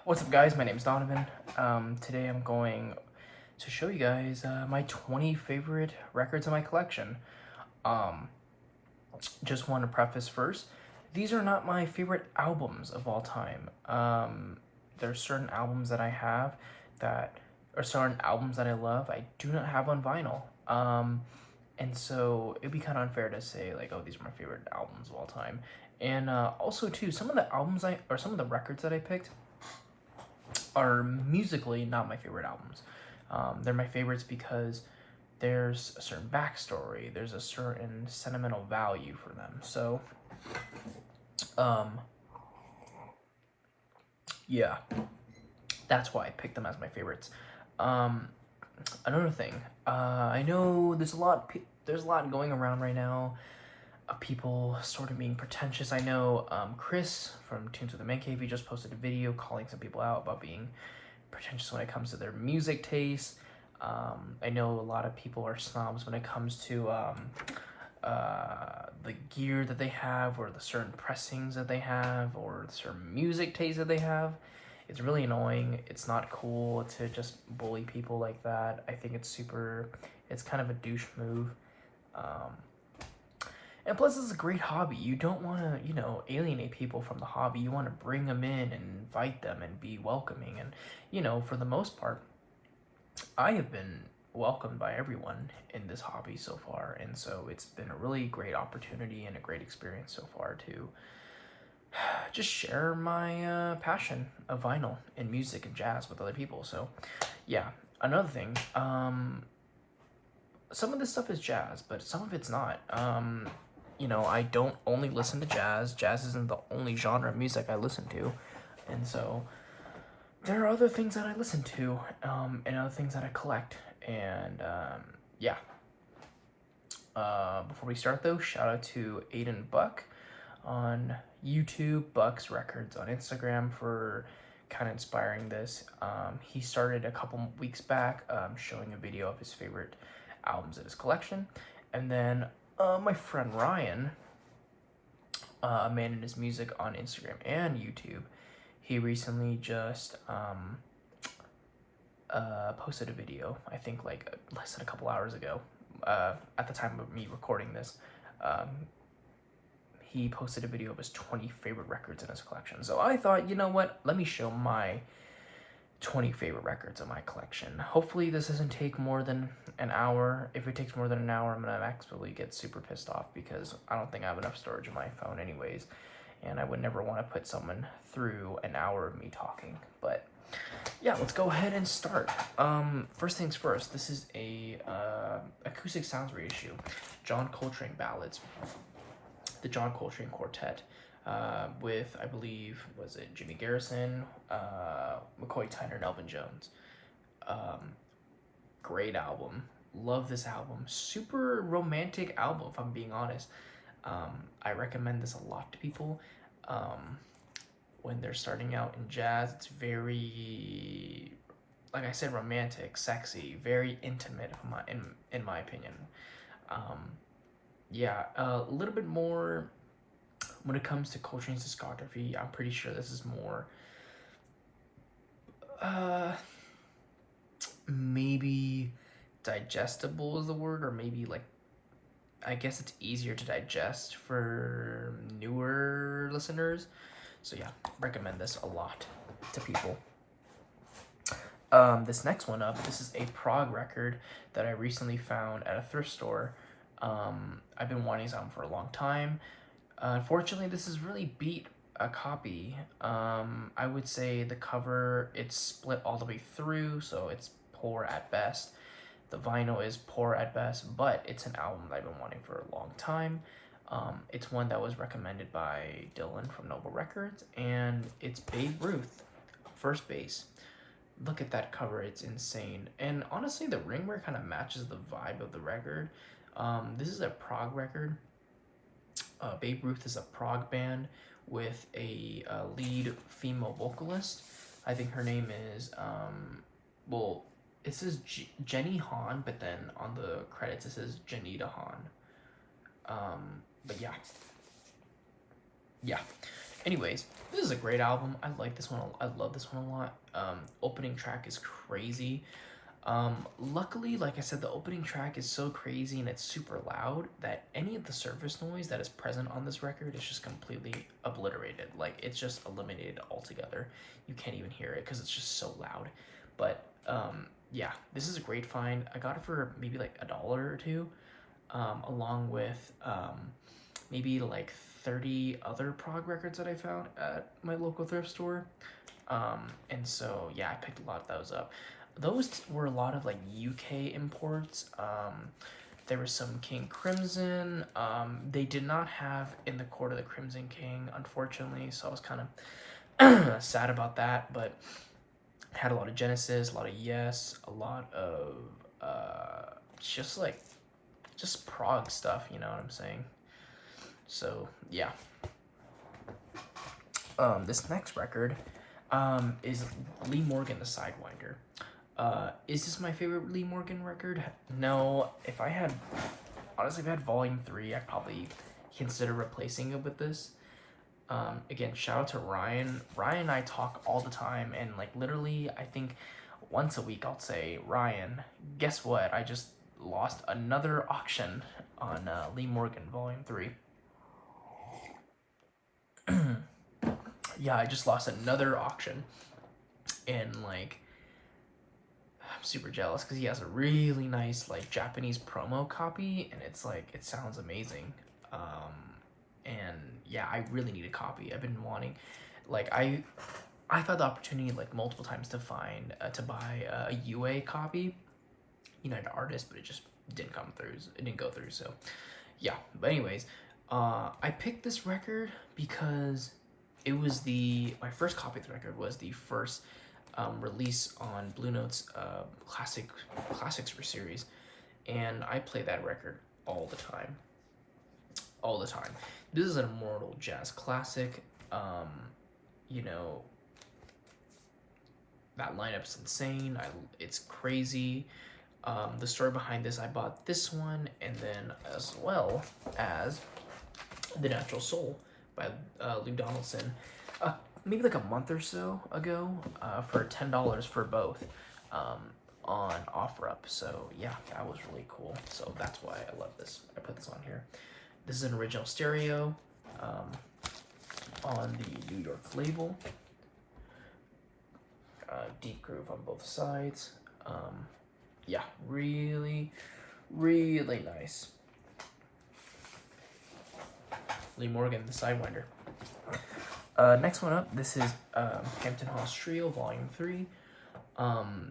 What's up, guys? My name's Donovan. Today I'm going to show you guys my 20 favorite records in my collection. Um, just want to preface first, these are not my favorite albums of all time. There's certain albums that I have that, or certain albums that I love, I do not have on vinyl. And so it'd be kind of unfair to say like, oh, these are my favorite albums of all time. And also too, some of the albums or some of the records that I picked are musically not my favorite albums. They're my favorites because there's a certain backstory, there's a certain sentimental value for them. So, yeah, that's why I picked them as my favorites. Another thing, I know there's a lot going around right now of people sort of being pretentious. I know Chris from Tunes with the Man Cave, he just posted a video calling some people out about being pretentious when it comes to their music taste. I know a lot of people are snobs when it comes to the gear that they have, or the certain pressings that they have, or the certain music taste that they have. It's really annoying. It's not cool to just bully people like that. I think it's kind of a douche move. And plus, it's a great hobby. You don't want to, alienate people from the hobby. You want to bring them in and invite them and be welcoming. And, for the most part, I have been welcomed by everyone in this hobby so far. And so it's been a really great opportunity and a great experience so far to just share my passion of vinyl and music and jazz with other people. So, yeah. Another thing, some of this stuff is jazz, but some of it's not. I don't only listen to jazz. Jazz isn't the only genre of music I listen to. And so there are other things that I listen to, and other things that I collect. And, yeah. Before we start, though, shout out to Aiden Buck on YouTube, Buck's Records on Instagram for kind of inspiring this. He started a couple weeks back showing a video of his favorite albums in his collection. And then my friend Ryan, a man in his music on Instagram and YouTube, he recently just posted a video, I think like less than a couple hours ago, at the time of me recording this. He posted a video of his 20 favorite records in his collection. So I thought, you know what, let me show my 20 favorite records in my collection. Hopefully this doesn't take more than an hour. If it takes more than an hour, I'm gonna actually get super pissed off because I don't think I have enough storage on my phone anyways, and I would never want to put someone through an hour of me talking. But yeah, let's go ahead and start. First things first, this is a acoustic sounds reissue, John Coltrane ballads, the John Coltrane Quartet, with, I believe, was it Jimmy Garrison, McCoy Tyner, and Elvin Jones. Great album. Love this album. Super romantic album, if I'm being honest. I recommend this a lot to people. When they're starting out in jazz, it's very, like I said, romantic, sexy, very intimate, in my opinion. Yeah, a little bit more when it comes to Coltrane's discography. I'm pretty sure this is more maybe digestible is the word, or maybe like, I guess it's easier to digest for newer listeners. So yeah, recommend this a lot to people. This next one up, this is a prog record that I recently found at a thrift store. I've been wanting this album for a long time. Unfortunately, this is really beat a copy. I would say the cover, it's split all the way through, so it's poor at best. The vinyl is poor at best, but it's an album that I've been wanting for a long time. It's one that was recommended by Dylan from Noble Records, and it's Babe Ruth, first base. Look at that cover, it's insane. And honestly, the ringwear kind of matches the vibe of the record. This is a prog record. Babe Ruth is a prog band with a lead female vocalist. I think her name is, it says Jenny Han, but then on the credits it says Janita Han. But yeah. Anyways, this is a great album. I like this one. I love this one a lot. Opening track is crazy. Luckily, like I said, the opening track is so crazy and it's super loud that any of the surface noise that is present on this record is just completely obliterated. Like, it's just eliminated altogether. You can't even hear it because it's just so loud. But yeah, this is a great find. I got it for maybe like $1 or $2, along with maybe like 30 other prog records that I found at my local thrift store. And so yeah, I picked a lot of those up. Those were a lot of like UK imports. There was some King Crimson. They did not have In the Court of the Crimson King, unfortunately, so I was kind of sad about that. But had a lot of Genesis, a lot of Yes, a lot of just prog stuff. You know what I'm saying? So yeah. This next record is Lee Morgan The Sidewinder. Is this my favorite Lee Morgan record? No. If I had Volume 3, I'd probably consider replacing it with this. Again, shout out to Ryan. Ryan and I talk all the time, and like literally, I think once a week I'll say, Ryan, guess what? I just lost another auction on Lee Morgan Volume 3. Yeah, I just lost another auction, and like I'm super jealous because he has a really nice like Japanese promo copy, and it's like it sounds amazing. And yeah, I really need a copy. I've been wanting, like I've had the opportunity like multiple times to find to buy a UA copy, United Artists, but it just didn't come through. It didn't go through. So yeah, but anyways, I picked this record because it was my first copy of the record was the first release on Blue Note's classics series, and I play that record all the time. All the time. This is an immortal jazz classic. You know, that lineup's insane. It's crazy. The story behind this, I bought this one, and then as well as The Natural Soul by Lou Donaldson, maybe like a month or so ago, for $10 for both, on OfferUp. So yeah, that was really cool. So that's why I love this. I put this on here. This is an original stereo, on the New York label. Deep groove on both sides. Yeah, really, really nice. Lee Morgan, The Sidewinder. Next one up, this is Hampton Ave Trio, Volume 3.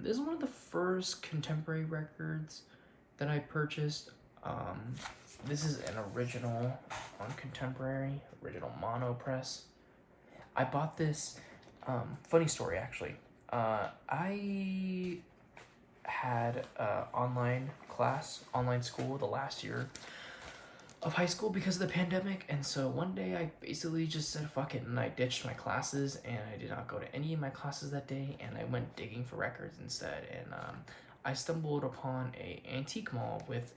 This is one of the first contemporary records that I purchased. This is an original on contemporary, original mono press. I bought this, funny story actually. I had online school the last year of high school because of the pandemic, and so one day I basically just said fuck it, and I ditched my classes, and I did not go to any of my classes that day, and I went digging for records instead, and I stumbled upon a antique mall with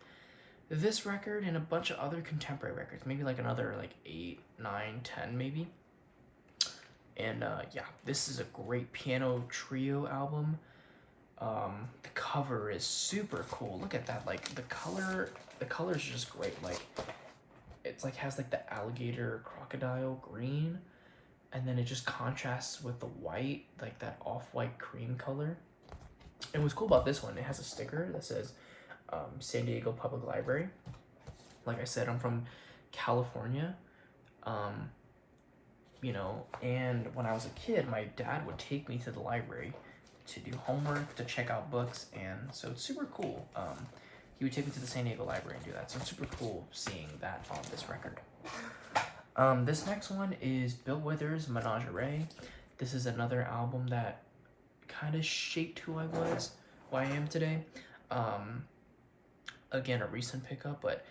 this record and a bunch of other contemporary records, maybe like another like 8, 9, 10 maybe. And yeah, this is a great piano trio album. The cover is super cool. Look at that, like the color is just great. Like it's like has like the alligator crocodile green, and then it just contrasts with the white, like that off-white cream color. And what's cool about this one, it has a sticker that says San Diego Public Library. Like I said, I'm from California. You know, and when I was a kid, my dad would take me to the library to do homework, to check out books, and so it's super cool. He would take me to the San Diego Library and do that, so it's super cool seeing that on this record. This next one is Bill Withers' Menagerie. This is another album that kind of shaped who I was, who I am today. Again, a recent pickup, but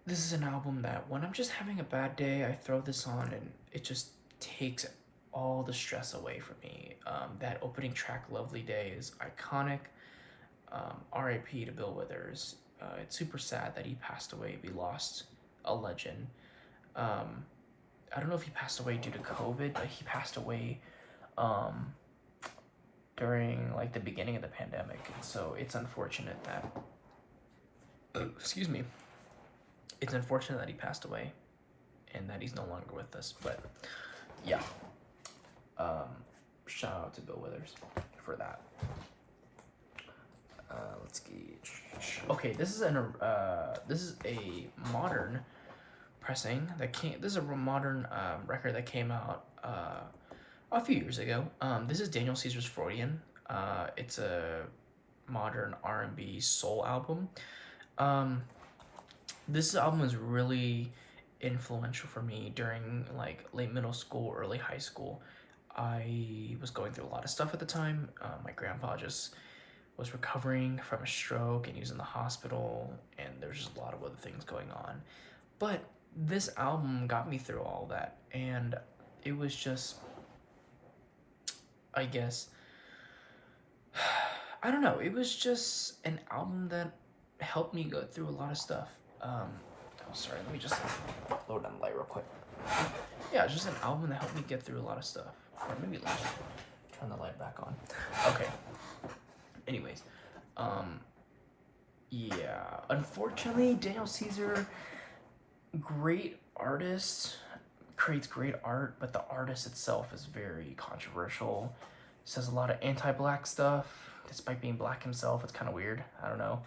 this is an album that when I'm just having a bad day, I throw this on and it just takes all the stress away from me. That opening track, Lovely Day, is iconic. R.I.P. to Bill Withers. It's super sad that he passed away. We lost a legend. I don't know if he passed away due to COVID, but he passed away um, during like the beginning of the pandemic, and so it's unfortunate that excuse me, it's unfortunate that he passed away and that he's no longer with us. But yeah, shout out to Bill Withers for that. Let's see. Okay, this is a modern pressing that came. This is a modern record that came out a few years ago. This is Daniel Caesar's Freudian. It's a modern R&B soul album. This album was really influential for me during like late middle school, early high school. I was going through a lot of stuff at the time. My grandpa just was recovering from a stroke and he was in the hospital, and there was just a lot of other things going on. But this album got me through all that, and it was just, I guess, I don't know, it was just an album that helped me go through a lot of stuff. Oh, sorry, let me just lower down the light real quick. Yeah, it's just an album that helped me get through a lot of stuff. Or maybe let's turn the light back on. Okay. Anyways, yeah, unfortunately, Daniel Caesar, great artist, creates great art, but the artist itself is very controversial. Says a lot of anti-black stuff, despite being black himself. It's kind of weird. I don't know.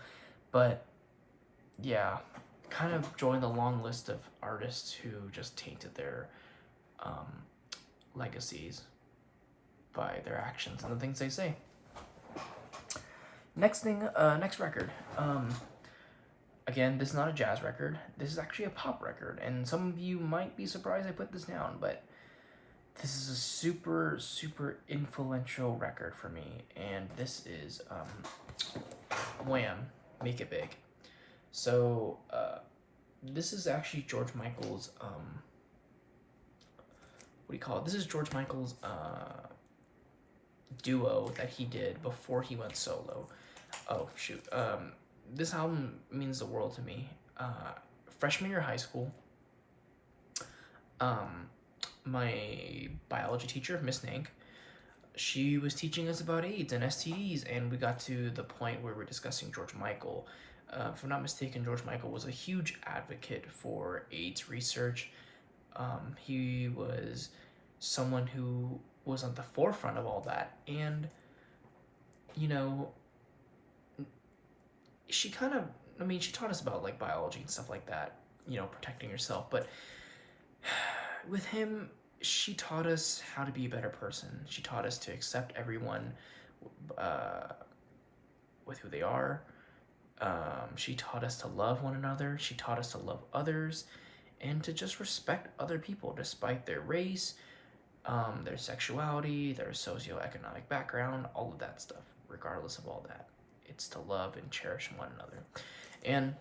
But yeah, kind of joined the long list of artists who just tainted their legacies by their actions and the things they say. Next record. Again, this is not a jazz record. This is actually a pop record, and some of you might be surprised I put this down, but this is a super, super influential record for me, and this is Wham! Make It Big. So, this is actually George Michael's, what do you call it? This is George Michael's duo that he did before he went solo. Oh, shoot. This album means the world to me. Freshman year of high school, my biology teacher, Miss Nank, she was teaching us about AIDS and STDs, and we got to the point where we're discussing George Michael. If I'm not mistaken, George Michael was a huge advocate for AIDS research. He was someone who was on the forefront of all that, and, you know, she kind of, she taught us about, like, biology and stuff like that, you know, protecting yourself, but with him, she taught us how to be a better person. She taught us to accept everyone with who they are. She taught us to love one another. She taught us to love others and to just respect other people despite their race, their sexuality, their socioeconomic background, all of that stuff. Regardless of all that, it's to love and cherish one another. And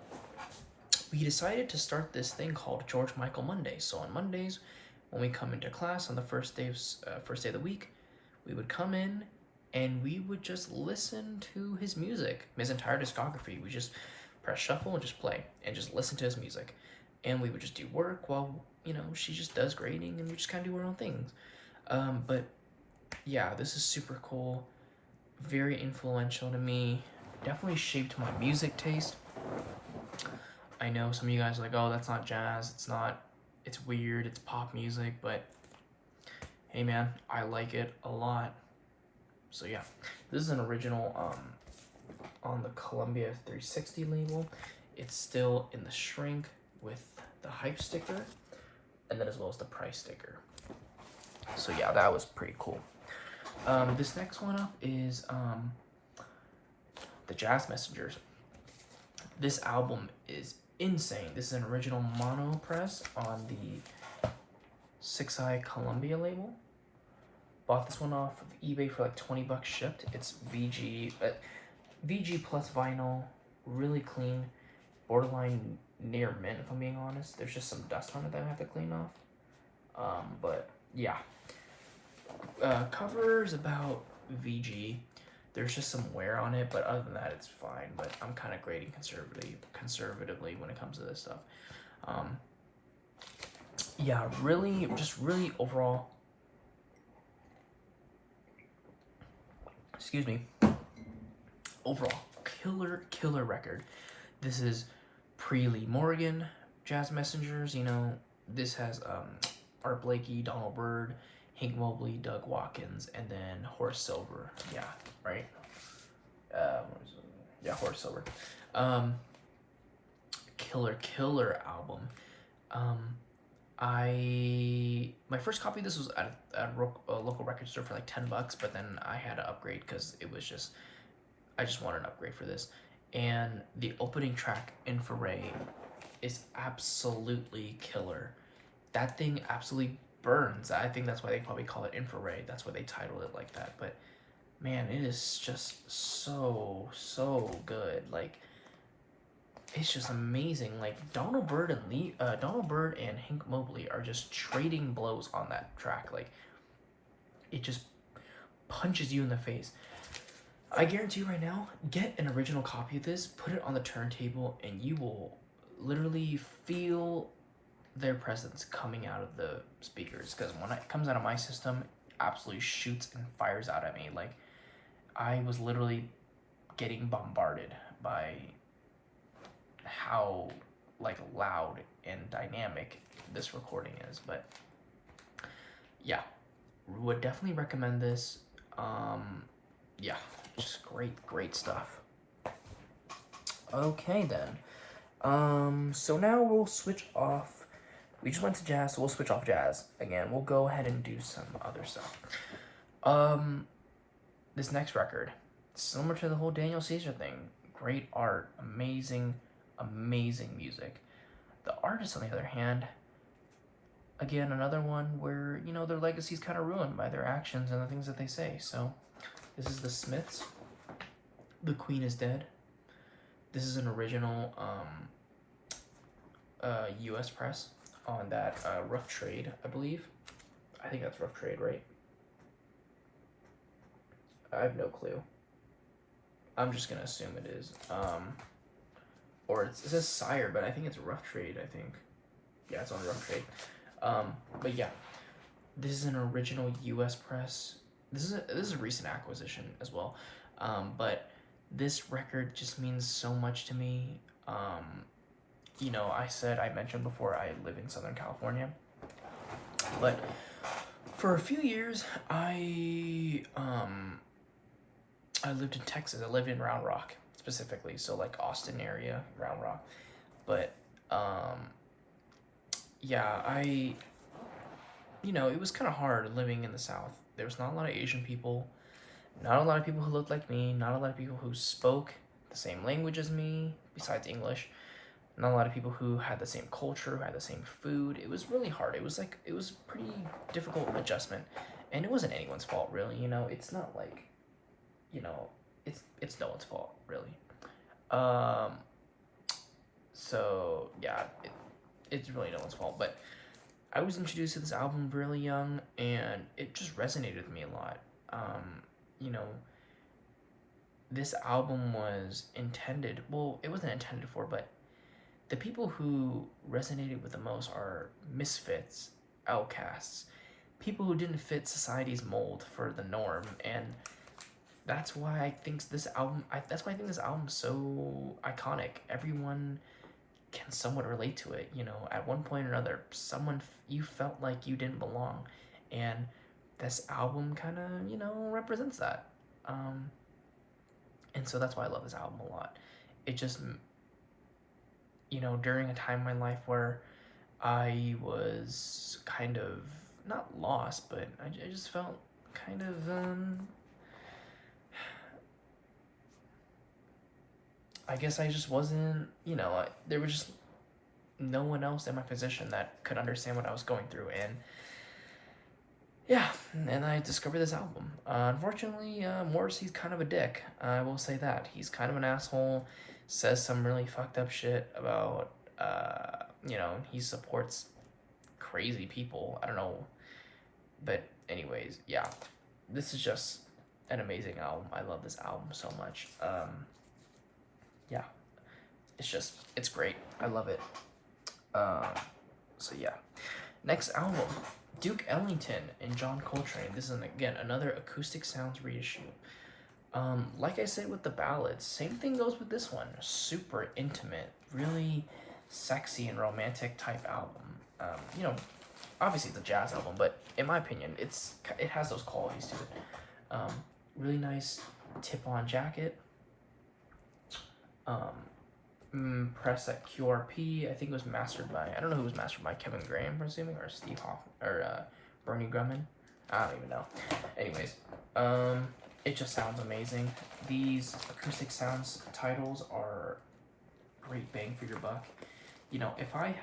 we decided to start this thing called George Michael Monday. So on Mondays, when we come into class on the first day of the week, we would come in and we would just listen to his music, his entire discography. We just press shuffle and just play and just listen to his music. And we would just do work while, you know, she just does grading, and we just kind of do our own things. But yeah, this is super cool, very influential to me, definitely shaped my music taste. I know some of you guys are like, oh, that's not jazz, it's weird, it's pop music, but hey man, I like it a lot. So yeah, this is an original on the Columbia 360 label. It's still in the shrink with the hype sticker, and then as well as the price sticker. So yeah, that was pretty cool. This next one up is the Jazz Messengers. This album is insane. This is an original mono press on the 6i Columbia label. Bought this one off of eBay for like $20 shipped. It's VG plus vinyl, really clean, borderline near mint if I'm being honest. There's just some dust on it that I have to clean off. But yeah, cover's about VG. There's just some wear on it, but other than that, it's fine. But I'm kind of grading conservatively when it comes to this stuff. yeah, really, just really overall, excuse me, overall, killer record. This is pre-Lee Morgan, Jazz Messengers, you know, this has Art Blakey, Donald Byrd, Hank Mobley, Doug Watkins, and then Horace Silver. Yeah, right? Yeah, Horace Silver. Killer album. My first copy of this was at a local record store for like $10, but then I had to upgrade because it was just, I just wanted an upgrade for this. And the opening track, Infrared, is absolutely killer. That thing absolutely burns. I think that's why they probably call it Infrared. That's why they titled it like that. But man, it is just so good. Like, it's just amazing. Like Donald Byrd and Hank Mobley are just trading blows on that track. Like, it just punches you in the face. I guarantee you right now, get an original copy of this, put it on the turntable, and you will literally feel their presence coming out of the speakers. Because when it comes out of my system, it absolutely shoots and fires out at me. Like, I was literally getting bombarded by how like loud and dynamic this recording is. But yeah, would definitely recommend this. Yeah, just great stuff. Okay then. So now we'll switch off. We just went to jazz, so we'll switch off jazz again. We'll go ahead and do some other stuff. This next record, similar to the whole Daniel Caesar thing, great art, amazing music. The artist, on the other hand, again, another one where, you know, their legacy's kind of ruined by their actions and the things that they say. So this is the Smiths, The Queen is Dead. This is an original US press on that Rough Trade, I believe. I think that's Rough Trade, right? I have no clue. I'm just gonna assume it is. Or it says Sire, but I think it's Rough Trade, I think. Yeah, it's on Rough Trade. But yeah, this is an original US press. This is a recent acquisition as well. But this record just means so much to me. You know, I mentioned before I live in Southern California. But for a few years, I lived in Texas. I lived in Round Rock specifically, so like Austin area, Round Rock. But yeah, you know, it was kind of hard living in the South. There was not a lot of Asian people, not a lot of people who looked like me, not a lot of people who spoke the same language as me, besides English. Not a lot of people who had the same culture, who had the same food. It was really hard. It was pretty difficult adjustment, and it wasn't anyone's fault really. You know, it's not like, you know, it's no one's fault really. So yeah, it's really no one's fault. But I was introduced to this album really young, and it just resonated with me a lot. You know, this album was intended. Well, it wasn't intended for, but the people who resonated with the most are misfits, outcasts, people who didn't fit society's mold for the norm, and that's why I think this album. That's why I think this album's so iconic. Everyone can somewhat relate to it. You know, at one point or another, you felt like you didn't belong, and this album kind of, you know, represents that. And so that's why I love this album a lot. It just, you know, during a time in my life where I was kind of not lost, but I just felt kind of I guess I just wasn't, you know, there was just no one else in my position that could understand what I was going through, and yeah, and I discovered this album. Unfortunately, Morrissey's kind of a dick. I will say that. He's kind of an asshole, says some really fucked up shit about, you know, he supports crazy people. I don't know. But anyways, yeah, this is just an amazing album. I love this album so much. Yeah, it's great. I love it. So yeah. Next album, Duke Ellington and John Coltrane. This is, again, another Acoustic Sounds reissue. Like I said with the ballads, same thing goes with this one. Super intimate, really sexy and romantic type album. You know, obviously it's a jazz album, but in my opinion, it has those qualities to it. Really nice tip-on jacket. Press at QRP. I think it was mastered by, I don't know who was mastered by, Kevin Graham, presuming, or Steve Hoffman, or Bernie Grumman. I don't even know. Anyways, it just sounds amazing. These Acoustic Sounds titles are great bang for your buck. You know, if I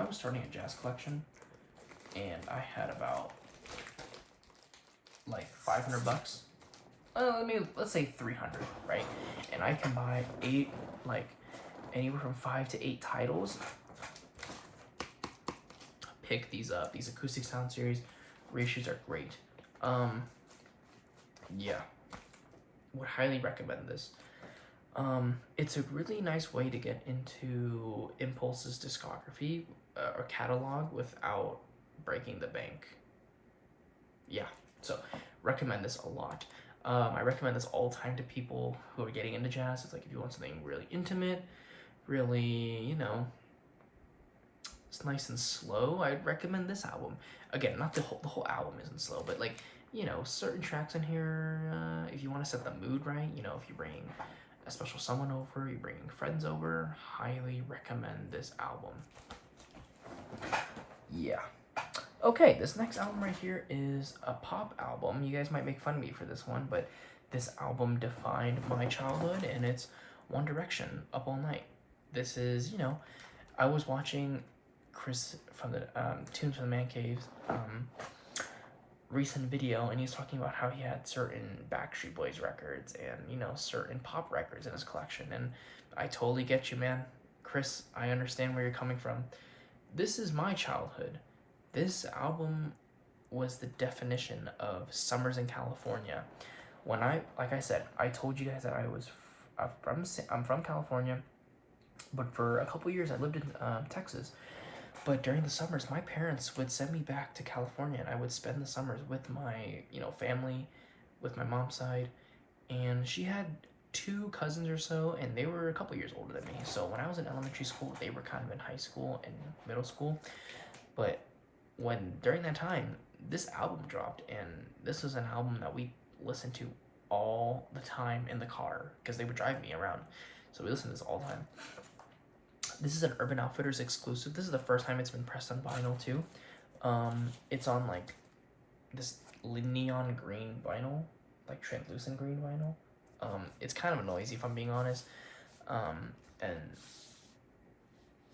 was starting a jazz collection and I had about like $500, let's say 300, right? And I can buy anywhere from 5 to 8 titles. Pick these up. These Acoustic Sound series reissues are great. Yeah, would highly recommend this. It's a really nice way to get into Impulse's discography or catalog without breaking the bank. Yeah, so recommend this a lot. I recommend this all the time to people who are getting into jazz. It's like if you want something really intimate, really, you know, it's nice and slow, I'd recommend this album. Again, not the whole album isn't slow, but like, you know, certain tracks in here, if you want to set the mood right, you know, if you're bringing a special someone over, you're bringing friends over, highly recommend this album. Yeah. Okay, this next album right here is a pop album. You guys might make fun of me for this one, but this album defined my childhood, and it's One Direction, Up All Night. This is, you know, I was watching Chris from the Tunes from the Man Cave's recent video, and he's talking about how he had certain Backstreet Boys records and, you know, certain pop records in his collection, and I totally get you, man. Chris, I understand where you're coming from. This is my childhood. This album was the definition of summers in California. When like I said, I told you guys that I'm from California, but for a couple years I lived in Texas. But during the summers, my parents would send me back to California, and I would spend the summers with my, you know, family, with my mom's side. And she had 2 cousins or so, and they were a couple years older than me. So when I was in elementary school, they were kind of in high school and middle school. But during that time, this album dropped, and this was an album that we listened to all the time in the car, because they would drive me around. So we listened to this all the time. This is an Urban Outfitters exclusive. This is the first time it's been pressed on vinyl too. It's on like this neon green vinyl, like translucent green vinyl. It's kind of noisy if I'm being honest. And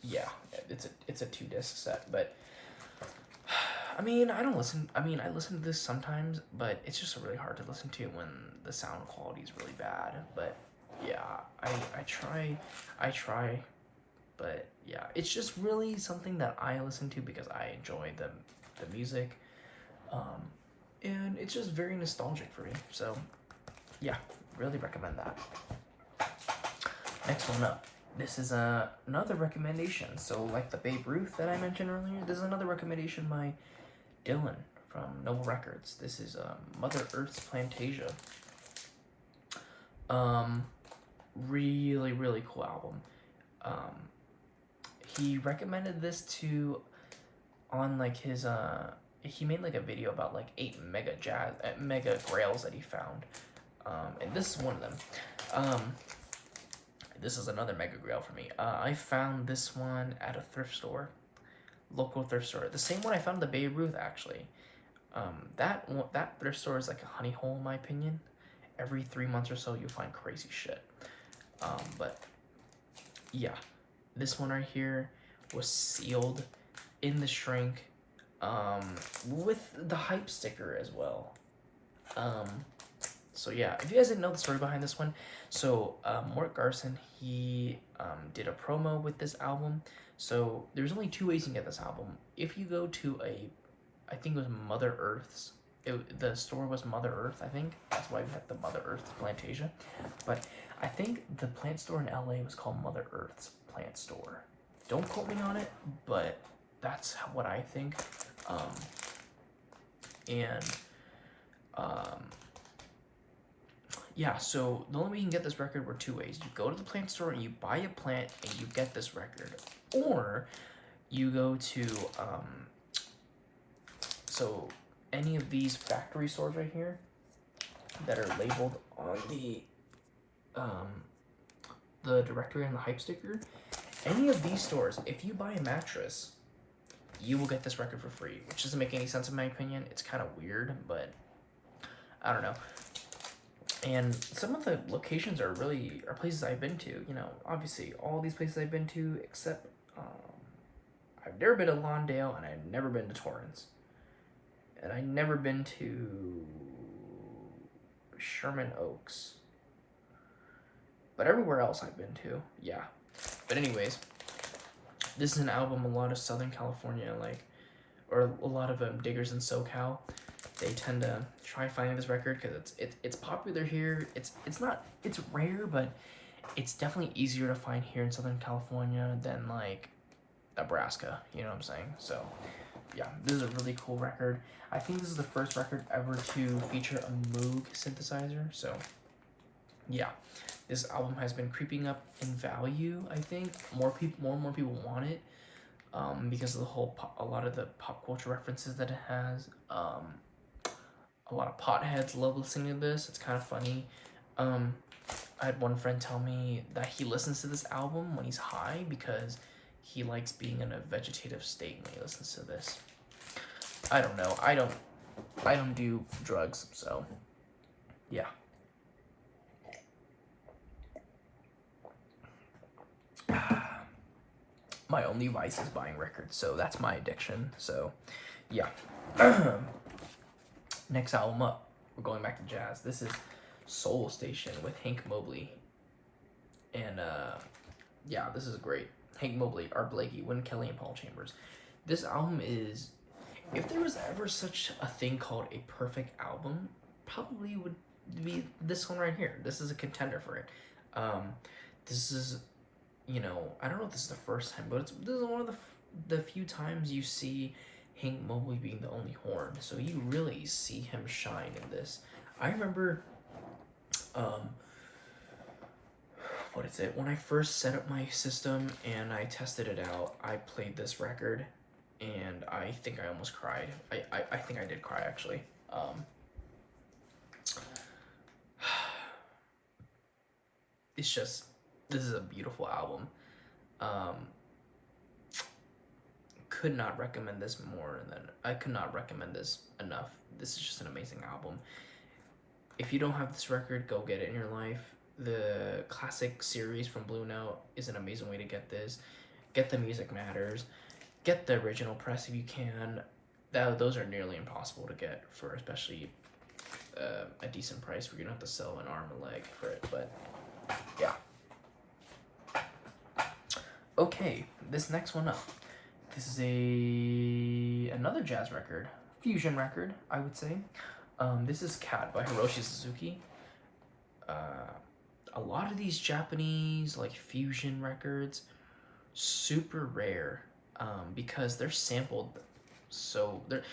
yeah, it's a 2-disc set, but I listen to this sometimes, but it's just really hard to listen to when the sound quality is really bad. But yeah, I try, but yeah, it's just really something that I listen to because I enjoy the music, and it's just very nostalgic for me. So yeah, really recommend that. Next one up. This is another recommendation. So like the Babe Ruth that I mentioned earlier, this is another recommendation by Dylan from Noble Records. This is Mother Earth's Plantasia. Really, really cool album. He recommended this on like his he made like a video about like 8 mega grails that he found. And this is one of them. This is another mega grail for me. I found this one at a thrift store, local thrift store. The same one I found the Babe Ruth, actually. That thrift store is like a honey hole in my opinion. Every 3 months or so, you'll find crazy shit. But yeah, this one right here was sealed in the shrink, with the hype sticker as well. So yeah, if you guys didn't know the story behind this one, so Mort Garson, he did a promo with this album. So there's only 2 ways you can get this album. If you go to I think it was Mother Earth's, the store was Mother Earth, I think. That's why we had the Mother Earth's Plantasia. But I think the plant store in LA was called Mother Earth's Plant Store. Don't quote me on it, but That's what I think. And yeah, so the only way you can get this record were two ways. You go to the plant store and you buy a plant and you get this record, or you go to so any of these factory stores right here that are labeled on the directory and the hype sticker. Any of these stores, if you buy a mattress, you will get this record for free, which doesn't make any sense in my opinion. It's kind of weird, but I don't know. And some of the locations are places I've been to. You know, obviously all these places I've been to, except I've never been to Lawndale, and I've never been to Torrance, and I've never been to Sherman Oaks. But everywhere else I've been to, yeah. But anyways, this is an album a lot of Southern California, or a lot of diggers in SoCal, they tend to try finding this record because it's popular here. It's rare, but it's definitely easier to find here in Southern California than like Nebraska. You know what I'm saying? So yeah, this is a really cool record. I think this is the first record ever to feature a Moog synthesizer. So yeah, this album has been creeping up in value. I think more and more people want it because of a lot of the pop culture references that it has. A lot of potheads love listening to this. It's kind of funny. I had one friend tell me that he listens to this album when he's high because he likes being in a vegetative state when he listens to this. I don't know. I don't do drugs, so yeah. My only vice is buying records, so that's my addiction. So yeah. Next album up, we're going back to jazz. This is Soul Station with Hank Mobley. And yeah, this is great. Hank Mobley, Art Blakey, Wynn Kelly, and Paul Chambers. This album is, if there was ever such a thing called a perfect album, probably would be this one right here. This is a contender for it. This is, you know, I don't know if this is the first time, but this is one of the few times you see Hank Mobley being the only horn, so you really see him shine in this. I remember, when I first set up my system and I tested it out, I played this record, and I think I almost cried. I think I did cry, actually. It's just, this is a beautiful album. Could not recommend this I could not recommend this enough. This is just an amazing album. If you don't have this record, go get it in your life. The classic series from Blue Note is an amazing way to get this. Get the Music Matters. Get the original press if you can. Those are nearly impossible to get for especially a decent price. We're gonna have to sell an arm and leg for it, but yeah. Okay, this next one up. This is another jazz record, fusion record, I would say. This is Cat by Hiroshi Suzuki. A lot of these Japanese fusion records, super rare, because they're sampled. So they're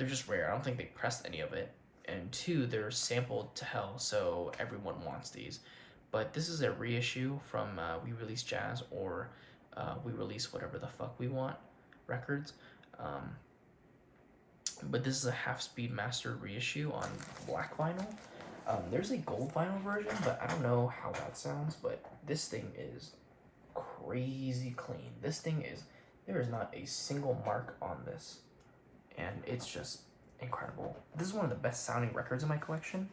just rare. I don't think they pressed any of it, and two, they're sampled to hell. So everyone wants these. But this is a reissue from We Release Jazz or We Release Whatever the Fuck We Want records. But this is a half-speed master reissue on black vinyl. There's a gold vinyl version, but I don't know how that sounds, but this thing is crazy clean. There is not a single mark on this, and it's just incredible. This is one of the best sounding records in my collection,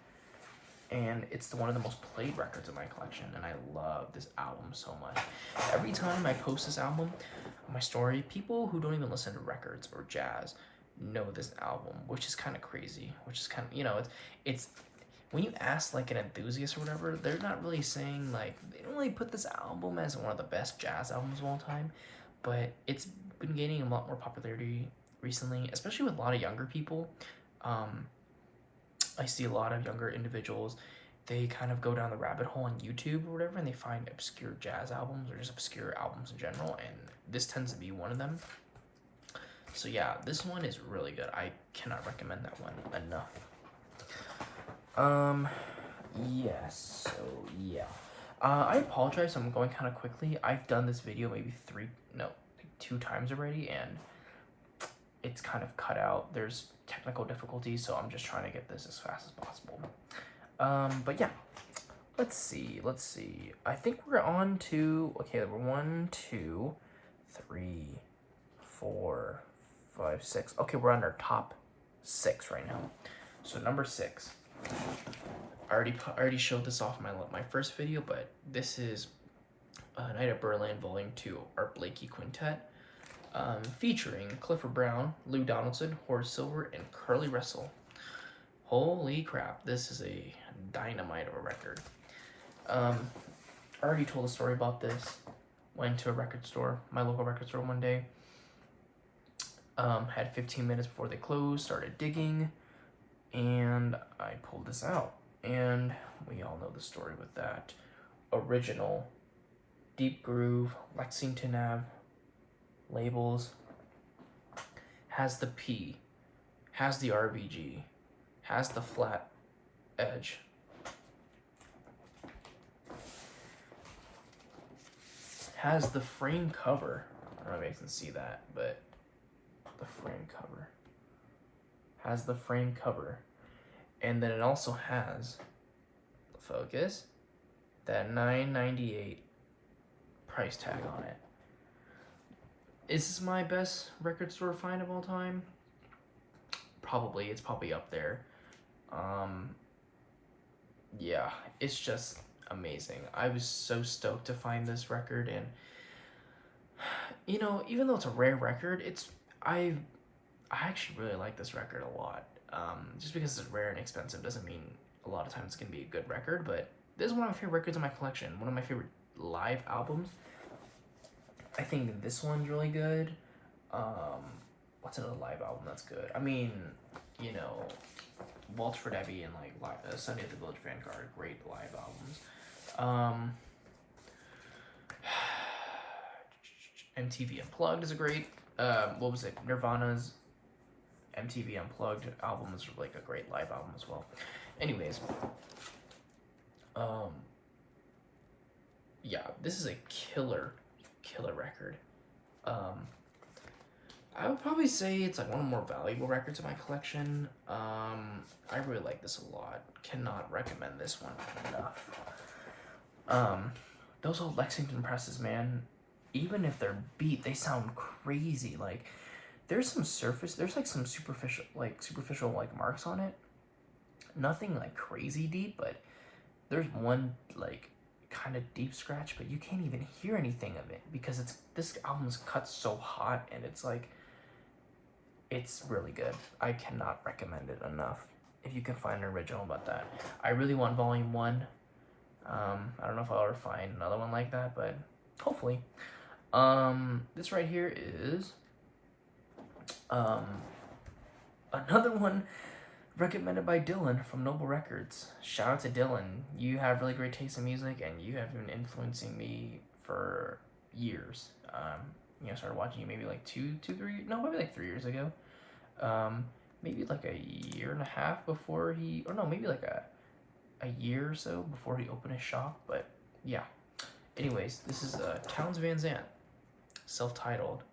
and it's one of the most played records in my collection, and I love this album so much. Every time I post this album on my story, people who don't even listen to records or jazz know this album, which is kind of crazy, which is kind of, it's when you ask an enthusiast or whatever, they're not really saying they don't really put this album as one of the best jazz albums of all time, but it's been gaining a lot more popularity recently, especially with a lot of younger people. I see a lot of younger individuals, they kind of go down the rabbit hole on YouTube or whatever, and they find obscure jazz albums or just obscure albums in general, and this tends to be one of them. So yeah, this one is really good. I cannot recommend that one enough. Yes, so yeah. I apologize, I'm going kind of quickly. I've done this video maybe 2 times already, and it's kind of cut out. There's technical difficulties, so I'm just trying to get this as fast as possible. But yeah, let's see. I think we're on to, okay, we're 1, 2, 3, 4, 5, 6. Okay, we're on our top 6 right now. So number 6. I already showed this off in my first video, but this is Night at Berlin Volume 2, our Blakey Quintet, featuring Clifford Brown, Lou Donaldson, Horace Silver, and Curly Russell. Holy crap, this is a dynamite of a record. I already told a story about this. Went to a record store, my local record store one day. Had 15 minutes before they closed, started digging, and I pulled this out. And we all know the story with that. Original, deep groove, Lexington Ave, labels, has the P, has the RVG, has the flat edge, has the frame cover. I don't know if you can see that, but the frame cover. Has the frame cover. And then it also has, focus, that $9.98 price tag on it. Is this my best record store find of all time? Probably. It's probably up there. Yeah, it's just amazing. I was so stoked to find this record, and even though it's a rare record, I actually really like this record a lot. Just because it's rare and expensive doesn't mean a lot of times it's gonna be a good record, but this is one of my favorite records in my collection. One of my favorite live albums. I think this one's really good. What's another live album that's good? I mean, Waltz for Debbie and Sunday at the Village Vanguard, great live albums. MTV Unplugged is a great, Nirvana's MTV Unplugged album is like a great live album as well. Anyways, yeah, this is a killer record. I would probably say it's like one of the more valuable records in my collection. I really like this a lot. Cannot recommend this one enough. Those old Lexington presses, man, even if they're beat, they sound crazy. Like, there's some superficial marks on it. Nothing like crazy deep, but there's one like kind of deep scratch, but you can't even hear anything of it because this album is cut so hot, and it's really good. I cannot recommend it enough. If you can find an original about that, I really want Volume 1. I don't know if I'll ever find another one like that, but hopefully. This right here is another one recommended by Dylan from Noble Records. Shout out to Dylan. You have really great taste in music, and you have been influencing me for years. Started watching you maybe like 3 years ago. Maybe like a year and a half before maybe like a year or so before he opened his shop. But yeah. Anyways, this is Townes Van Zandt, self-titled.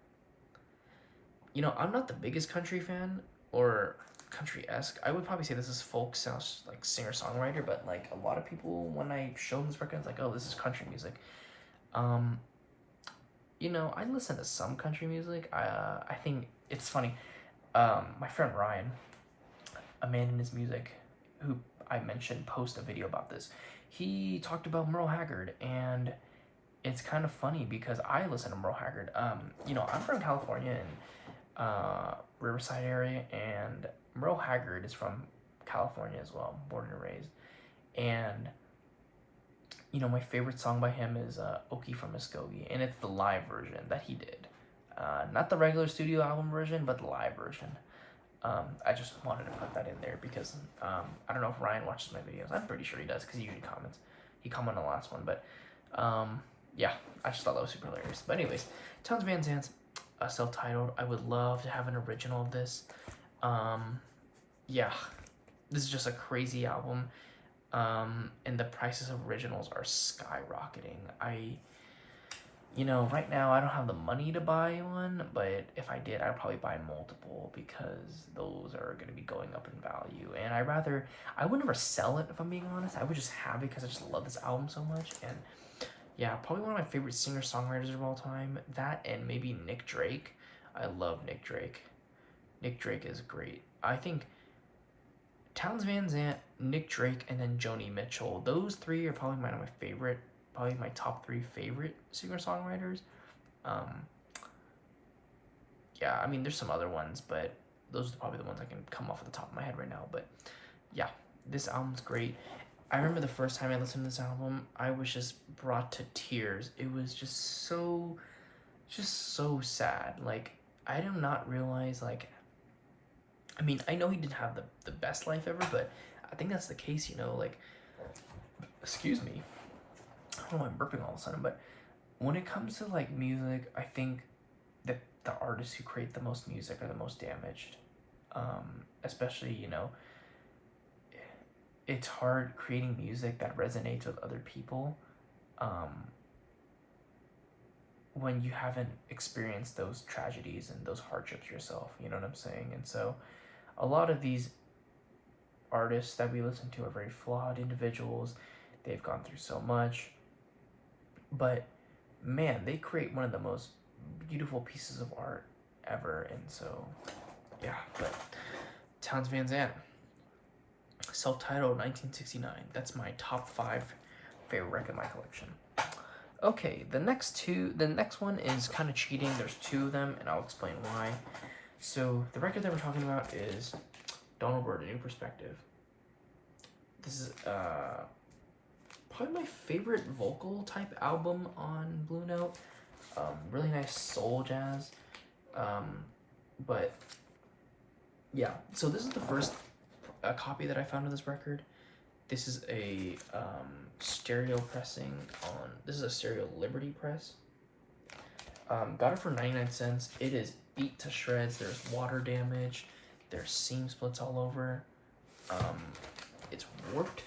I'm not the biggest country fan or country-esque. I would probably say this is folk sounds like singer-songwriter, but like a lot of people, when I show them this record, it's like, oh, this is country music. I listen to some country music. I think it's funny. My friend Ryan, a man in his music, who I mentioned, posted a video about this. He talked about Merle Haggard, and it's kind of funny because I listen to Merle Haggard. I'm from California and Riverside area, and Merle Haggard is from California as well, born and raised. And my favorite song by him is Okie from Muskogee, and it's the live version that he did. Not the regular studio album version, but the live version. I just wanted to put that in there because I don't know if Ryan watches my videos. I'm pretty sure he does because he usually comments. He commented on the last one, but yeah, I just thought that was super hilarious. But anyways, Townes Van Zandt, self-titled. I would love to have an original of this. Yeah, this is just a crazy album. And the prices of originals are skyrocketing. Right now I don't have the money to buy one, but if I did, I'd probably buy multiple because those are going to be going up in value. And I would never sell it if I'm being honest. I would just have it because I just love this album so much. And yeah, probably one of my favorite singer-songwriters of all time. That and maybe Nick Drake. I love Nick Drake. Nick Drake is great. I think Townes Van Zandt, Nick Drake, and then Joni Mitchell. Those three are probably probably my top 3 favorite singer-songwriters. Yeah, I mean, there's some other ones, but those are probably the ones I can come off the top of my head right now. But yeah, this album's great. I remember the first time I listened to this album, I was just brought to tears. It was just so sad. Like, I did not realize, like, I mean, I know he didn't have the best life ever, but I think that's the case, like, excuse me. I don't know why I'm burping all of a sudden, but when it comes to, like, music, I think that the artists who create the most music are the most damaged. Especially, it's hard creating music that resonates with other people when you haven't experienced those tragedies and those hardships yourself, you know what I'm saying? And so a lot of these artists that we listen to are very flawed individuals. They've gone through so much. But, man, they create one of the most beautiful pieces of art ever. And so, yeah. But Townes Van Zandt, self-titled, 1969. That's my top 5 favorite record in my collection. Okay, the next one is kind of cheating. There's 2 of them, and I'll explain why. So the record that we're talking about is Donald Byrd, A New Perspective. This is probably my favorite vocal type album on Blue Note. Really nice soul jazz. But yeah, so this is the first copy that I found of this record. This is a stereo pressing on. This is a stereo Liberty press. Got it for 99 cents. It is beat to shreds. There's water damage. There's seam splits all over. It's warped.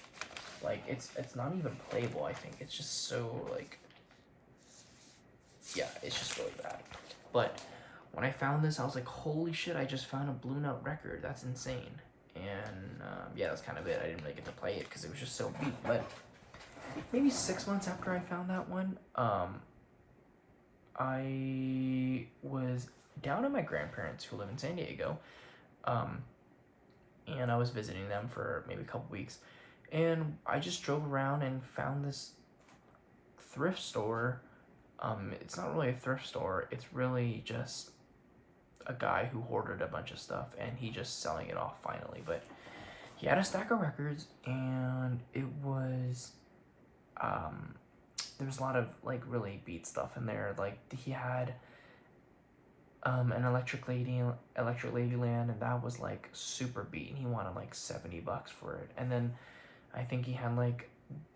Like, it's not even playable, I think. It's just so, like, yeah, it's just really bad. But when I found this, I was like, holy shit, I just found a Blue Note record. That's insane. And, yeah, that's kind of it. I didn't really get to play it because it was just so beat. But maybe 6 months after I found that one, I was down at my grandparents who live in San Diego, and I was visiting them for maybe a couple weeks, and I just drove around and found this thrift store. It's not really a thrift store, it's really just a guy who hoarded a bunch of stuff, and he just selling it off finally. But he had a stack of records, and it was, there was a lot of, like, really beat stuff in there. Like, he had an Electric Ladyland, and that was, like, super beat, and he wanted, like, $70 for it. And then I think he had, like,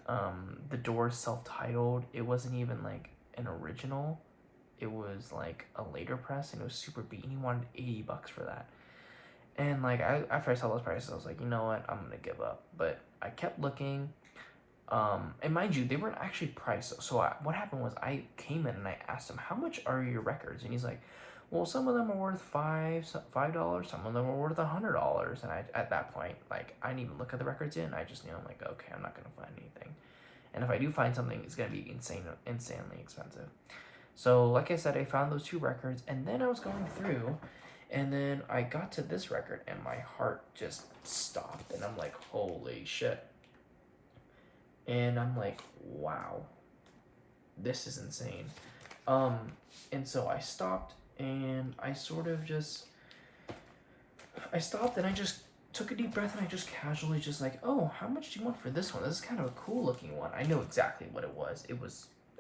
The Doors self-titled. It wasn't even, like, an original. It was, like, a later press, and it was super beat, and he wanted $80 for that. And, like, after I saw those prices, I was like, you know what, I'm gonna give up. But I kept looking. And mind you, they weren't actually priced. So what happened was I came in and I asked him, how much are your records? And he's like, well, some of them are worth $5, some of them are worth $100. And at that point, like, I didn't even look at the records in. I just knew, I'm like, okay, I'm not going to find anything. And if I do find something, it's going to be insanely expensive. So like I said, I found those 2 records, and then I was going through, and then I got to this record, and my heart just stopped. And I'm like, holy shit. And I'm like, wow, this is insane. And so I stopped, and I stopped, and I just took a deep breath, and I just casually just like, oh, how much do you want for this one? This is kind of a cool looking one. I know exactly what it was.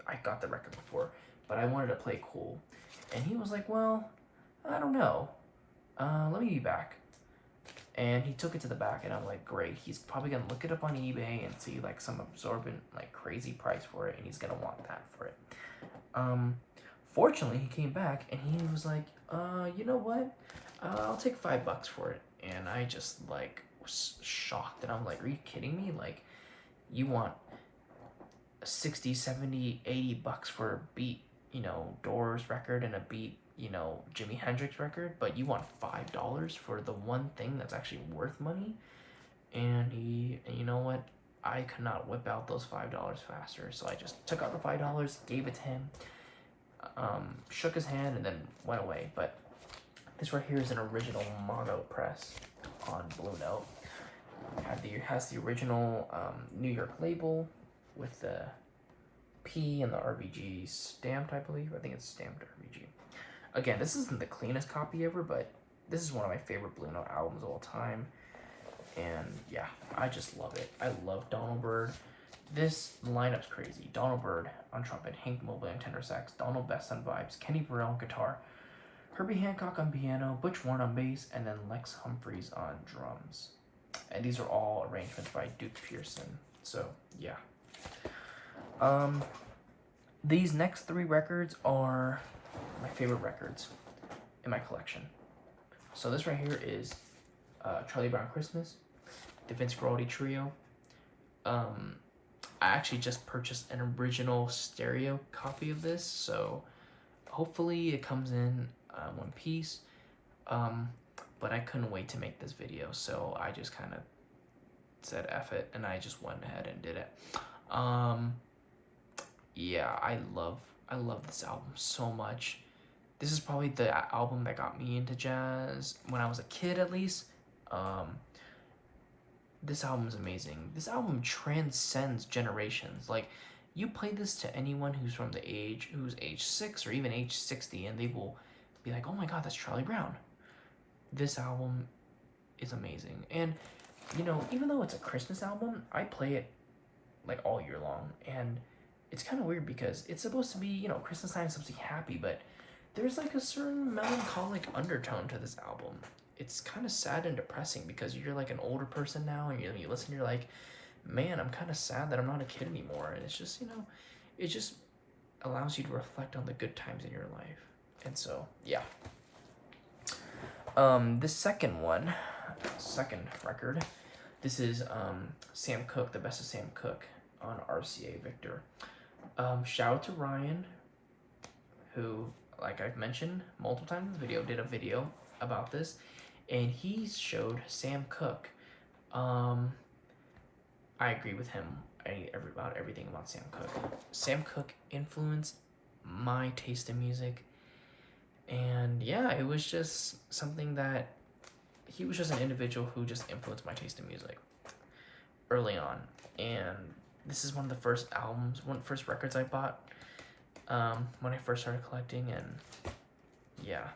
I got the record before, but I wanted to play cool. And he was like, well, I don't know. Let me be back. And he took it to the back, and I'm like, great. He's probably going to look it up on eBay and see, like, some absorbent, like, crazy price for it, and he's going to want that for it. Fortunately, he came back and he was like, you know what? I'll take $5 for it. And I just like was shocked, and I'm like, are you kidding me? Like, you want 60, 70, $80 for a Beat, Doors record and a Beat, Jimi Hendrix record, but you want $5 for the one thing that's actually worth money? And you know what? I could not whip out those $5 faster, so I just took out the $5, gave it to him, shook his hand, and then went away. But this right here is an original mono press on Blue Note. Has the original New York label with the P and the RBG stamped, I believe. I think it's stamped RBG. Again, this isn't the cleanest copy ever, but this is one of my favorite Blue Note albums of all time. And yeah, I just love it. I love Donald Byrd. This lineup's crazy. Donald Byrd on trumpet, Hank Mobley on tenor sax, Donald Best on vibes, Kenny Burrell on guitar, Herbie Hancock on piano, Butch Warren on bass, and then Lex Humphreys on drums. And these are all arrangements by Duke Pearson. So yeah. These next 3 records are my favorite records in my collection. So this right here is Charlie Brown Christmas, the Vince Guaraldi Trio. I actually just purchased an original stereo copy of this, so hopefully it comes in one piece. But I couldn't wait to make this video, so I just kind of said F it, and I just went ahead and did it. Yeah, I love this album so much. This is probably the album that got me into jazz when I was a kid, at least. This album is amazing. This album transcends generations. Like, you play this to anyone who's age 6 or even age 60, and they will be like, oh my god, that's Charlie Brown. This album is amazing. And, even though it's a Christmas album, I play it like all year long. And it's kind of weird because it's supposed to be, Christmas time is supposed to be happy, but there's like a certain melancholic undertone to this album. It's kind of sad and depressing because you're like an older person now, and you listen, you're like, man, I'm kind of sad that I'm not a kid anymore. And it's just, it just allows you to reflect on the good times in your life. And so, yeah. This second record, this is Sam Cooke, The Best of Sam Cooke on RCA Victor. Shout out to Ryan, who, like I've mentioned multiple times in this video, did a video about this, and he showed Sam Cooke. I agree with him about everything about Sam Cooke. Sam Cooke influenced my taste in music, and yeah, it was just something that he was just an individual who just influenced my taste in music early on. And this is one of the first records I bought when I first started collecting. And yeah,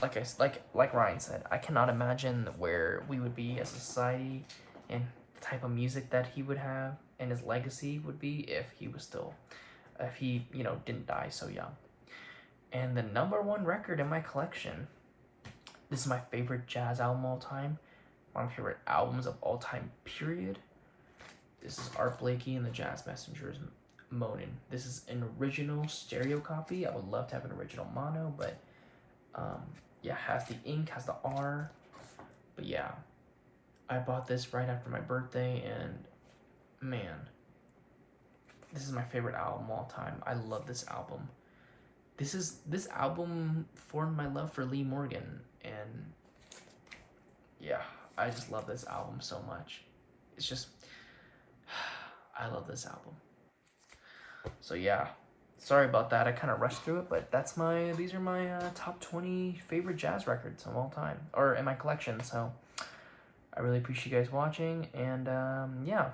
like Ryan said, I cannot imagine where we would be as a society and the type of music that he would have and his legacy would be if he didn't die so young. And the #1 record in my collection, this is my favorite jazz album of all time, one of my favorite albums of all time, period. This is Art Blakey and the Jazz Messengers, Moanin'. This is an original stereo copy. I would love to have an original mono, but yeah, has the ink, has the R. But yeah, I bought this right after my birthday, and man, this is my favorite album of all time. I love this album. This album formed my love for Lee Morgan, and yeah, I just love this album so much. It's just, I love this album. So yeah, sorry about that. I kind of rushed through it, but these are my top 20 favorite jazz records of all time, or in my collection. So I really appreciate you guys watching, and yeah,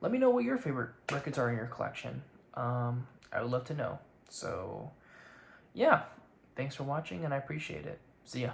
let me know what your favorite records are in your collection. I would love to know. So yeah, thanks for watching, and I appreciate it. See ya.